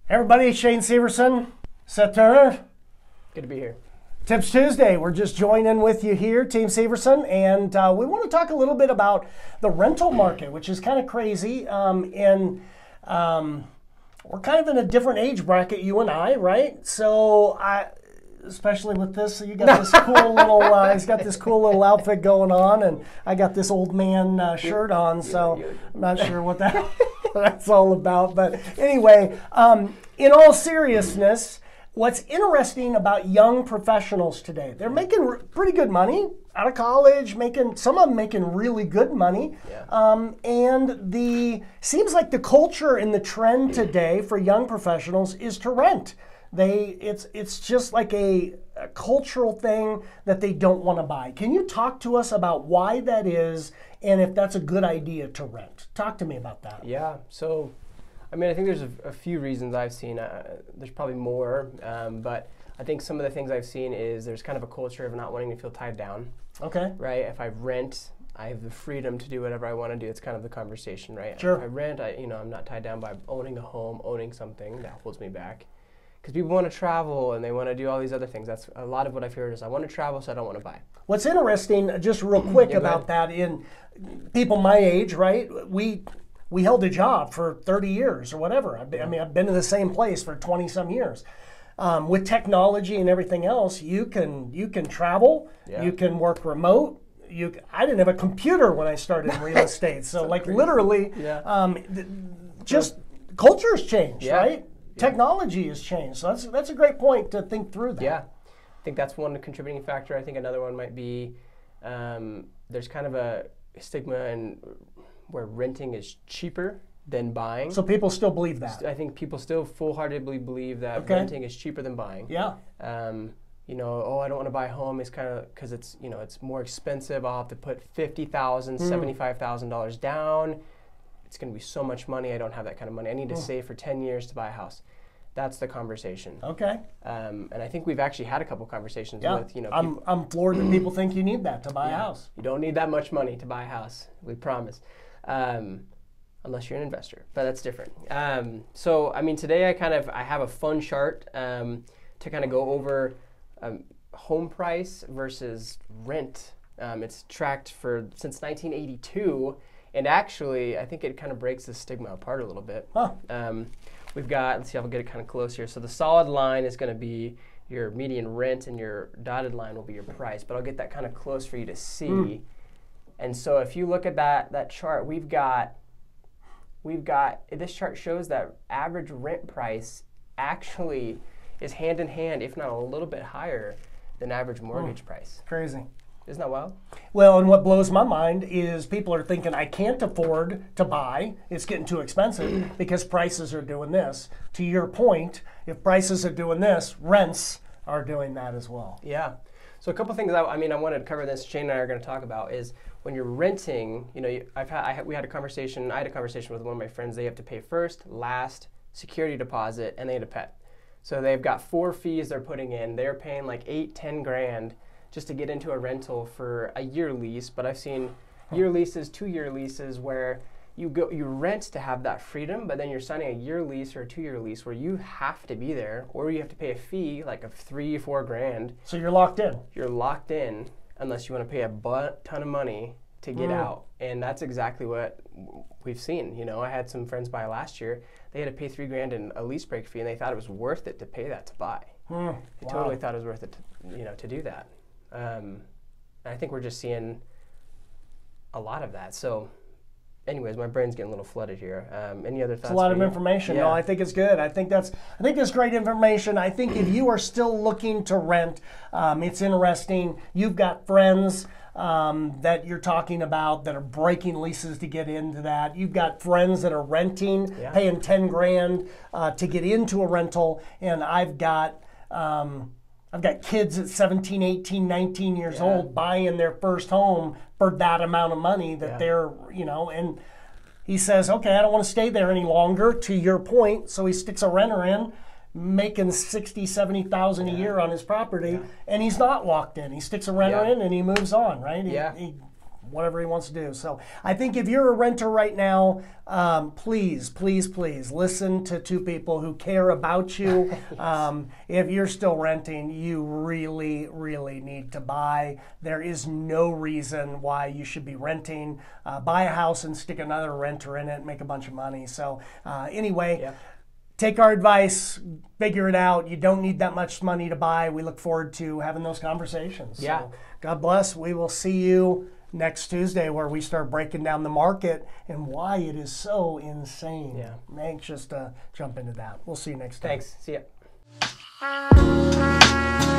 Everybody, Shane Severson, Seth Turner. Good to be here. Tips Tuesday. We're just joining with you here, Team Severson, and we want to talk a little bit about the rental market, which is kind of crazy. We're kind of in a different age bracket, you and I, right? So especially with this, you got this cool little, he's got this cool little outfit going on, and I got this old man shirt on, so I'm not sure what that's all about. But anyway, in all seriousness, what's interesting about young professionals today, they're making pretty good money out of college, some of them making really good money. Yeah. And seems like the culture and the trend today for young professionals is to rent. It's just like a cultural thing that they don't want to buy. Can you talk to us about why that is and if that's a good idea to rent? Talk to me about that. Yeah. So, I mean, I think there's a few reasons I've seen. There's probably more, but I think some of the things I've seen is there's kind of a culture of not wanting to feel tied down. Okay. Right? If I rent, I have the freedom to do whatever I want to do. It's kind of the conversation, right? Sure. If I rent, I'm not tied down by owning a home, owning something that holds me back. Because people want to travel and they want to do all these other things. That's a lot of what I've heard is I want to travel, so I don't want to buy. What's interesting, just real quick about that, in people my age, right? We held a job for 30 years or whatever. I've been in the same place for 20 some years. With technology and everything else, you can travel, you can work remote. I didn't have a computer when I started in real estate, so like crazy. Literally, just culture has changed, right? Technology has changed, so that's a great point to think through that. Yeah, I think that's one contributing factor. I think another one might be there's kind of a stigma where renting is cheaper than buying. So people still believe that? I think people still full-heartedly believe that renting is cheaper than buying. Yeah. I don't want to buy a home. It's kind of because it's more expensive. I'll have to put $50,000, $75,000 down. It's going to be so much money. I don't have that kind of money. I need to save for 10 years to buy a house. That's the conversation. Okay. And I think we've actually had a couple conversations with, I'm floored that people think you need that to buy a house. You don't need that much money to buy a house, we promise. Unless you're an investor, but that's different. So, I mean, today I have a fun chart to kind of go over home price versus rent. It's tracked since 1982. And actually, I think it kind of breaks the stigma apart a little bit. Huh. We've got, let's see if I'll get it kind of close here. So the solid line is going to be your median rent, and your dotted line will be your price. But I'll get that kind of close for you to see. And so if you look at that chart, we've got, this chart shows that average rent price actually is hand in hand, if not a little bit higher than average mortgage price. Crazy. Isn't that wild? Well, and what blows my mind is people are thinking, I can't afford to buy. It's getting too expensive because prices are doing this. To your point, if prices are doing this, rents are doing that as well. Yeah. So a couple things I wanted to cover this, Shane and I are going to talk about, is when you're renting, I had a conversation with one of my friends. They have to pay first, last, security deposit, and they had a pet. So they've got 4 fees they're putting in. They're paying like $8-10 grand just to get into a rental for a year lease. But I've seen year leases, 2-year leases where you rent to have that freedom, but then you're signing a year lease or a 2-year lease where you have to be there, or you have to pay a fee like of $3-4 grand. So you're locked in. You're locked in unless you want to pay a ton of money to get out. And that's exactly what we've seen. I had some friends buy last year. They had to pay $3 grand in a lease break fee, and they thought it was worth it to pay that to buy. They totally thought it was worth it to do that. And I think we're just seeing a lot of that. So anyways, my brain's getting a little flooded here. Any other thoughts? It's a lot of information. Yeah. No, I think it's good. I think that's great information. I think if you are still looking to rent, it's interesting. You've got friends that you're talking about that are breaking leases to get into that. You've got friends that are renting, paying 10 grand to get into a rental, and I've got kids at 17, 18, 19 years old buying their first home for that amount of money that they're, and he says, okay, I don't want to stay there any longer, to your point, so he sticks a renter in, making $60,000, $70,000 a year on his property, and he's not locked in. He sticks a renter in and he moves on, right? He whatever he wants to do. So I think if you're a renter right now, please, please, please listen to two people who care about you. Yes. If you're still renting, you really, really need to buy. There is no reason why you should be renting. Buy a house and stick another renter in it, make a bunch of money. So anyway. Yeah. Take our advice, figure it out. You don't need that much money to buy. We look forward to having those conversations. Yeah. So God bless. We will see you next Tuesday where we start breaking down the market and why it is so insane. Yeah. I'm anxious to jump into that. We'll see you next time. Thanks. See ya.